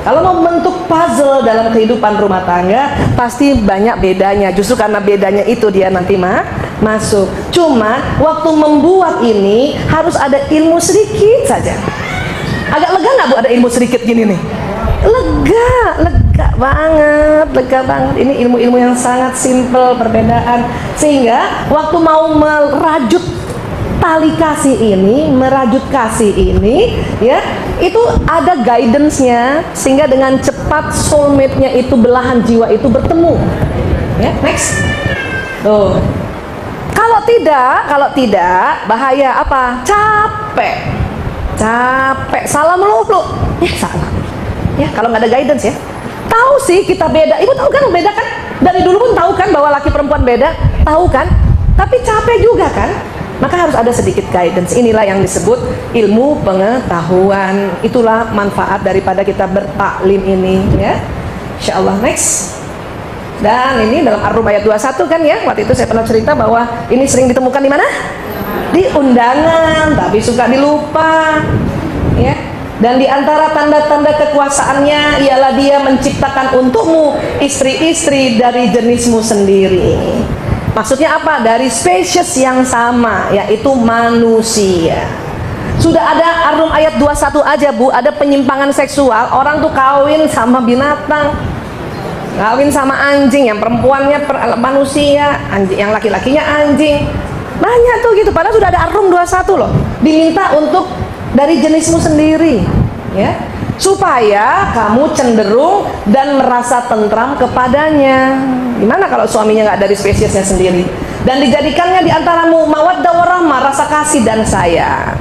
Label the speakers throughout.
Speaker 1: Kalau mau bentuk puzzle dalam kehidupan rumah tangga, pasti banyak bedanya. Justru karena bedanya itu dia nanti masuk. Cuma waktu membuat ini harus ada ilmu sedikit saja. Agak lega nggak Bu ada ilmu sedikit gini nih? Lega banget. Ini ilmu-ilmu yang sangat simple, perbedaan. Sehingga waktu mau merajut tali kasih ini, merajut kasih ini, ya, itu ada guidance-nya, sehingga dengan cepat soulmate-nya itu, belahan jiwa itu bertemu. Ya, next. Tuh. Kalau tidak, bahaya apa? Capek, salah melulu. Ya, salah. Ya, kalau nggak ada guidance ya. Tahu sih kita beda. Ibu tahu kan beda kan? Dari dulu pun tahu kan bahwa laki perempuan beda, tahu kan? Tapi capek juga kan? Maka harus ada sedikit guidance. Inilah yang disebut ilmu pengetahuan. Itulah manfaat daripada kita bertaklim ini, ya. Insyaallah. Next. Dan ini dalam Ar-Rum ayat 21 kan ya. Waktu itu saya pernah cerita bahwa ini sering ditemukan di mana? Di undangan, tapi suka dilupa. Ya. Dan di antara tanda-tanda kekuasaannya ialah dia menciptakan untukmu istri-istri dari jenismu sendiri. Maksudnya apa? Dari spesies yang sama, yaitu manusia. Sudah ada Ar-Rum ayat 21 aja Bu, ada penyimpangan seksual. Orang tuh kawin sama binatang, kawin sama anjing, yang perempuannya manusia, yang laki-lakinya anjing. Banyak tuh gitu, padahal sudah ada Ar-Rum 21 loh. Diminta untuk dari jenismu sendiri, ya, supaya kamu cenderung dan merasa tentram kepadanya. Gimana kalau suaminya nggak dari spesiesnya sendiri? Dan dijadikannya di antaramu mawaddah warahmah, rasa kasih dan sayang.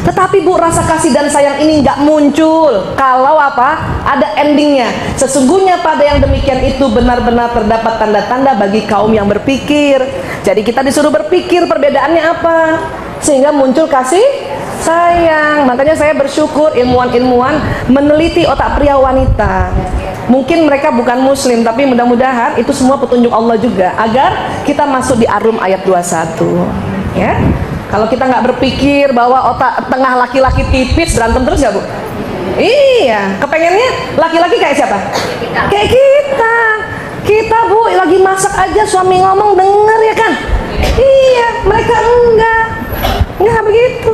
Speaker 1: Tetapi Bu, rasa kasih dan sayang ini nggak muncul kalau apa? Ada endingnya. Sesungguhnya pada yang demikian itu benar-benar terdapat tanda-tanda bagi kaum yang berpikir. Jadi kita disuruh berpikir perbedaannya apa, sehingga muncul kasih sayang. Makanya saya bersyukur ilmuwan-ilmuwan meneliti otak pria wanita. Mungkin mereka bukan muslim, tapi mudah-mudahan itu semua petunjuk Allah juga, agar kita masuk di Ar-Rum ayat 21, ya. Kalau kita nggak berpikir bahwa otak tengah laki-laki tipis, berantem terus nggak Bu? Iya, kepengennya laki-laki kayak siapa? Kayak kita Bu, lagi masak aja suami ngomong denger ya kan? Iya, mereka enggak begitu.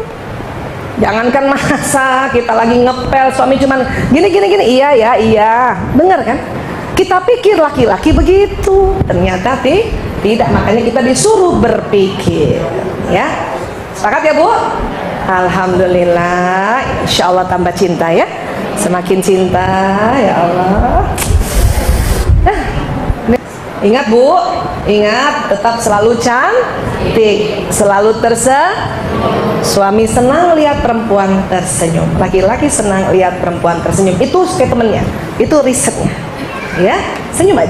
Speaker 1: Jangankan masak, kita lagi ngepel, suami cuman gini, iya, dengar kan? Kita pikir laki-laki begitu, ternyata tidak. Makanya kita disuruh berpikir, ya. Sepakat ya Bu? Alhamdulillah, insya Allah tambah cinta ya, semakin cinta ya Allah. Ingat Bu, ingat tetap selalu cantik, selalu suami senang lihat perempuan tersenyum, laki-laki senang lihat perempuan tersenyum. Itu statementnya, itu risetnya, ya. Senyum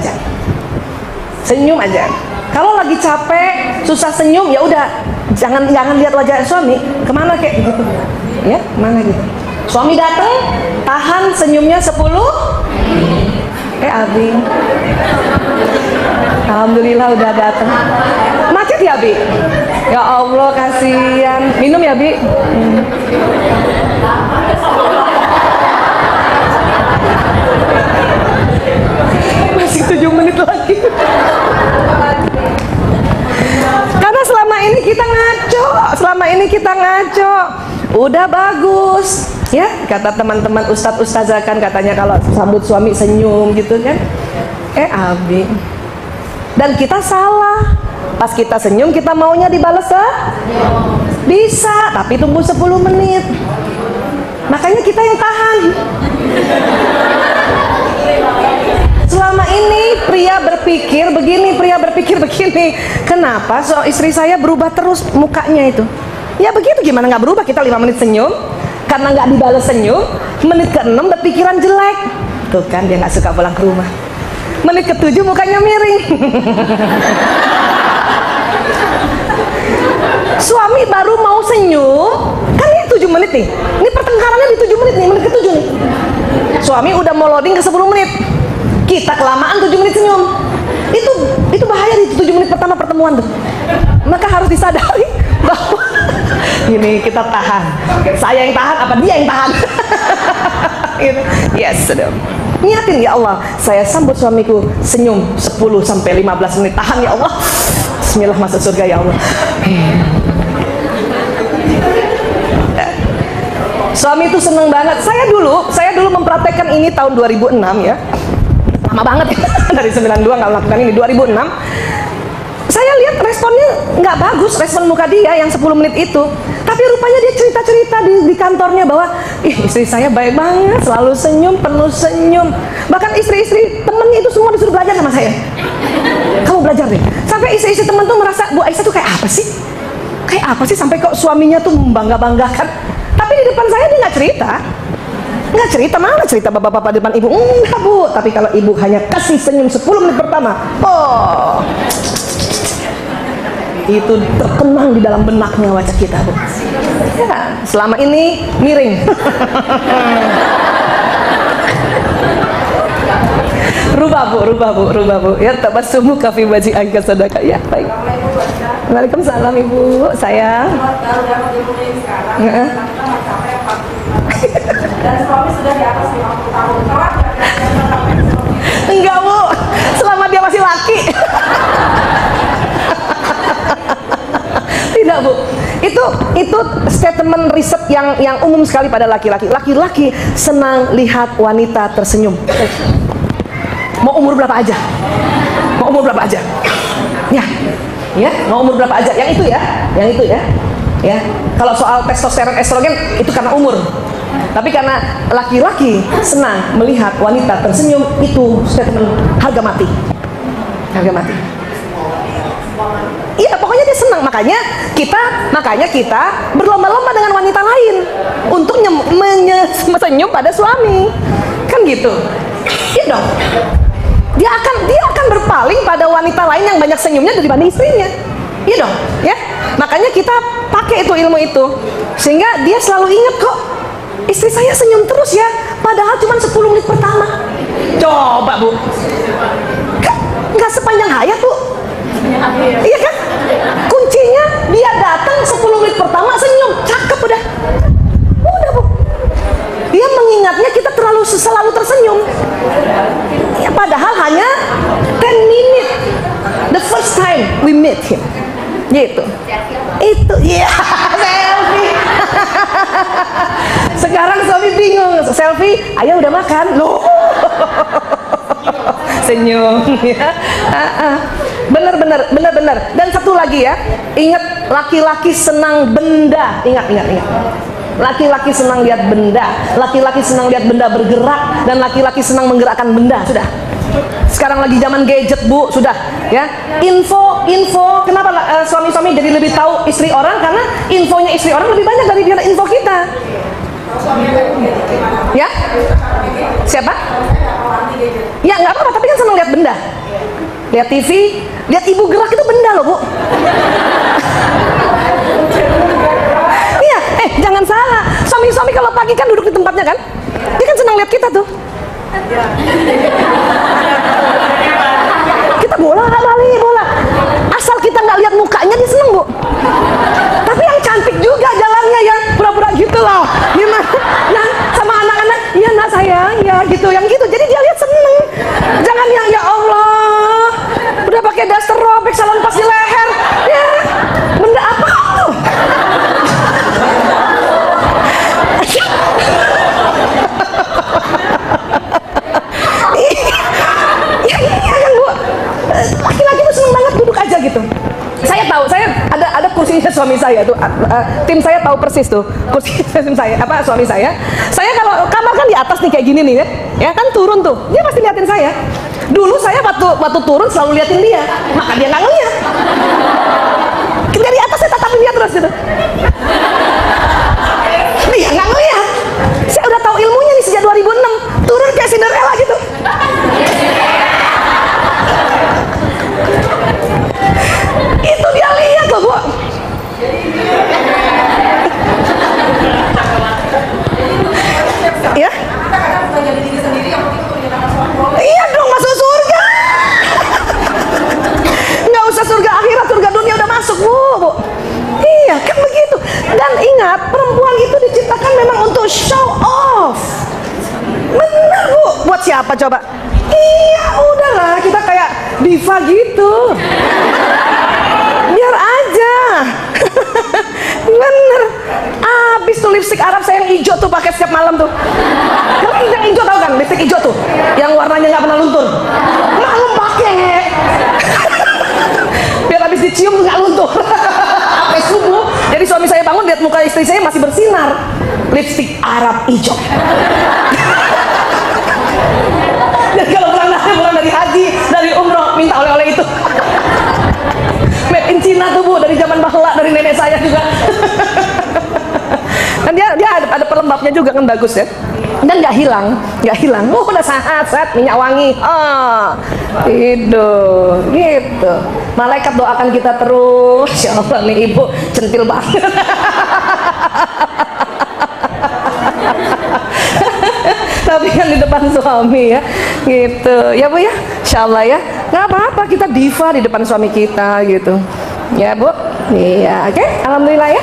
Speaker 1: aja. Kalau lagi capek, susah senyum, ya udah, jangan lihat wajah suami, kemana kayak gitu, ya, mana gitu. Suami datang, tahan senyumnya 10. Abi, alhamdulillah udah datang. Macet ya Abi? Ya Allah kasihan. Minum ya Abi? Masih 7 menit lagi. Karena selama ini kita ngaco, udah bagus ya, kata teman-teman ustadz-ustazah kan, katanya kalau sambut suami senyum gitu kan. Abi, dan kita salah. Pas kita senyum, kita maunya dibalas bisa, tapi tunggu 10 menit. Makanya kita yang tahan. Selama ini pria berpikir begini, kenapa istri saya berubah terus mukanya itu? Ya begitu, gimana nggak berubah? Kita 5 menit senyum, karena nggak dibalas senyum, menit ke-6 berpikiran jelek. Tuh kan, dia nggak suka pulang ke rumah. Menit ke-7 mukanya miring. Suami baru mau senyum, kan ini 7 menit nih. Ini pertengkarannya di 7 menit nih, menit ke-7 nih. Suami udah mau loading ke 10 menit. Kita kelamaan 7 menit senyum. Itu bahaya di 7 menit pertama pertemuan tuh. Maka harus disadari bahwa ini kita tahan. Saya yang tahan apa dia yang tahan? Gitu. Yes, sudah. Niatin, ya Allah, saya sambut suamiku senyum 10 sampai 15 menit. Tahan ya Allah. Bismillah, masuk surga ya Allah. Suami itu seneng banget. Saya dulu mempraktekkan ini tahun 2006 ya. Lama banget ya. Dari 92 nggak melakukan ini. 2006 saya lihat responnya nggak bagus, respon muka dia yang 10 menit itu. Tapi rupanya dia cerita-cerita di kantornya bahwa istri saya baik banget, selalu senyum, penuh senyum. Bahkan istri-istri temennya itu semua disuruh belajar sama saya. Kamu belajar deh. Sampai istri-istri temen tuh merasa, Bu Aisyah tuh kayak apa sih? Kayak apa sih sampai kok suaminya tuh membangga-banggakan. Tapi di depan saya dia nggak cerita. Nggak cerita, mana cerita bapak-bapak di depan ibu. Enggak, Bu. Tapi kalau ibu hanya kasih senyum 10 menit pertama, oh, itu terkenang di dalam benaknya wajah kita, Bu. Ya, selama ini miring. Rubah Bu. Ya, tabassumu ka fi wajhi angka sadaqah. Ya, baik. Waalaikumsalam Ibu, sayang.
Speaker 2: Dan suami sudah di atas 50 tahun.
Speaker 1: Enggak, Bu. Selama dia masih laki. Tidak, Bu. Itu statement riset yang umum sekali pada laki-laki. Laki-laki senang lihat wanita tersenyum. Mau umur berapa aja. Ya, mau umur berapa aja. Yang itu ya. Ya. Kalau soal testosteron, estrogen itu karena umur. Tapi karena laki-laki senang melihat wanita tersenyum, itu statement harga mati. Iya, pokoknya dia senang. Makanya kita berlomba-lomba dengan wanita lain untuk senyum pada suami. Kan gitu. Iya dong. Dia akan berpaling pada wanita lain yang banyak senyumnya daripada istrinya. Iya dong, ya. Makanya kita pakai itu ilmu itu sehingga dia selalu ingat kok, istri saya senyum terus ya, padahal cuma 10 menit pertama. Coba, Bu. Kan nggak sepanjang hayat, Bu. Iya kan? Kuncinya dia datang 10 menit pertama senyum, cakep udah. Udah, Bu. Dia mengingatnya kita selalu tersenyum. Ya, padahal hanya 10 minutes the first time we met him. Gitu. Itu ya, selfie. Sekarang suami bingung, selfie, ayah udah makan loh. Senyum ya. Bener. Dan satu lagi ya, ingat, laki-laki senang benda. Ingat. Laki-laki senang lihat benda, laki-laki senang lihat benda bergerak, dan laki-laki senang menggerakkan benda. Sudah. Sekarang lagi zaman gadget, Bu, sudah ya. Info, kenapa suami-suami jadi lebih tahu istri orang? Karena infonya istri orang lebih banyak dari info kita. Ya? Siapa? Ya, nggak apa-apa, tapi kan senang lihat benda. Lihat TV, lihat ibu gerak itu benda loh, Bu. Iya, jangan salah. Suami-suami kalau pagi kan duduk di tempatnya kan? Dia kan senang lihat kita tuh. Kita bola. Asal kita nggak lihat mukanya dia seneng, Bu. Tapi yang cantik juga jalannya, yang pura-pura gitu loh. Gimana? Nah, sama anak-anak, iya nak sayang, ya gitu, yang gitu. Jadi dia lihat seneng. Jangan yang ya Allah, udah pakai daster robek, salon pas di leher. Ya, benda apa tuh? Laki-laki tuh seneng banget duduk aja gitu. Saya tahu, saya ada kursinya suami saya tuh, tim saya tahu persis tuh kursi tim saya, suami saya. Saya kalau kamar kan di atas nih kayak gini nih ya kan turun tuh, dia pasti liatin saya. Dulu saya waktu turun selalu liatin dia, maka dia nggak ngeliat. Dari atas saya tatapin dia terus gitu. Dia nggak ngeliat. Saya udah tahu ilmunya nih sejak 2006, turun kayak Cinderella gitu. Itu dia lihat loh, Bu. Ya? Iya dong, masuk surga. Nggak usah surga akhirat, surga dunia udah masuk, Bu. Iya, kan begitu. Dan ingat, perempuan itu diciptakan memang untuk show off. siapa coba? Iya, udahlah, kita kayak diva gitu. Biar aja. Bener. Abis tuh lipstick Arab saya yang hijau tuh pakai setiap malam tuh. Yang hijau tau kan? Lipstick hijau tuh, yang warnanya nggak pernah luntur. Malam pakai. Biar habis dicium nggak luntur. Sampai subuh. Jadi suami saya bangun lihat muka istri saya masih bersinar. Lipstick Arab hijau. Dan kalau pulang dari haji, dari umroh, minta oleh-oleh itu. Made in Cina tuh Bu, dari zaman bahla, dari nenek saya juga. Dan dia ada pelembabnya juga kan, bagus ya. Dan nggak hilang. Udah saat minyak wangi. Gitu. Malaikat doakan kita terus. Ya Allah nih ibu centil banget. Tapi kan di depan suami ya, gitu ya Bu ya, insya Allah ya, nggak apa-apa kita diva di depan suami kita gitu, ya Bu, iya, oke, alhamdulillah ya.